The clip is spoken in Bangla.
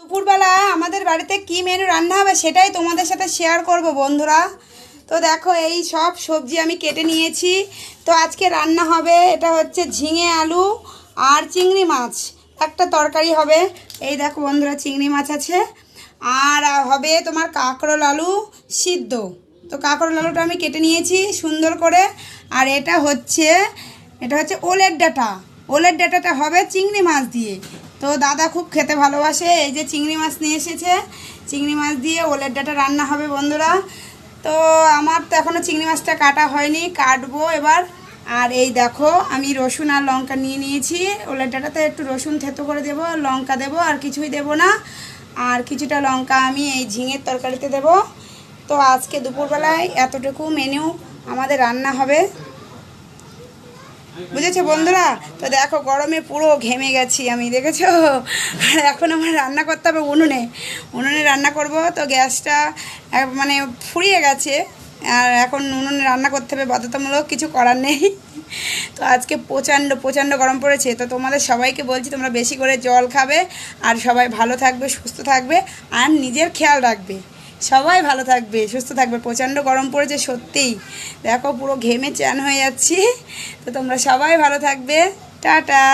দুপুরবেলা আমাদের বাড়িতে কি মেনু রান্না হবে সেটাই তোমাদের সাথে শেয়ার করব বন্ধুরা। তো দেখো এই সব সবজি আমি কেটে নিয়েছি। তো আজকে রান্না হবে, এটা হচ্ছে ঝিঙে আলু আর চিংড়ি মাছ একটা তরকারি হবে। এই দেখো বন্ধুরা, চিংড়ি মাছ আছে আর হবে তোমার কাঁকরোল আলু সিদ্ধ। তো কাঁকরোল আলুটা আমি কেটে নিয়েছি সুন্দর করে। আর এটা হচ্ছে ওলের ডাঁটাটা হবে চিংড়ি মাছ দিয়ে। তো দাদা খুব খেতে ভালোবাসে, এই যে চিংড়ি মাছ নিয়ে এসেছে, চিংড়ি মাছ দিয়ে ওলের ডাঁটা রান্না হবে বন্ধুরা। তো আমার তো এখনও চিংড়ি মাছটা কাটা হয়নি, কাটবো এবার। আর এই দেখো আমি রসুন আর লঙ্কা নিয়ে নিয়েছি, ওলের ডাঁটাতে একটু রসুন থেতো করে দেবো, লঙ্কা দেবো, আর কিছুই দেবো না। আর কিছুটা লঙ্কা আমি এই ঝিঙের তরকারিতে দেবো। তো আজকে দুপুরবেলায় এতটুকু মেনু আমাদের রান্না হবে, বুঝেছো বন্ধুরা। তো দেখো গরমে পুরো ঘেমে গেছি আমি, দেখেছো। এখন আমার রান্না করতে হবে উনুনে রান্না করব। তো গ্যাসটা মানে ফুরিয়ে গেছে, আর এখন উনুনে রান্না করতে হবে, বাধ্যতামূলক, কিছু করার নেই। তো আজকে প্রচণ্ড প্রচণ্ড গরম পড়েছে। তো তোমাদের সবাইকে বলছি তোমরা বেশি করে জল খাবে, আর সবাই ভালো থাকবে, সুস্থ থাকবে, আর নিজের খেয়াল রাখবে। সবাই ভালো থাকবে, সুস্থ থাকবে। প্রচণ্ড গরম পড়েছে সত্যিই, দেখো পুরো ঘেমে চ্যান হয়ে যাচ্ছি। তো তোমরা সবাই ভালো থাকবে, টাটা।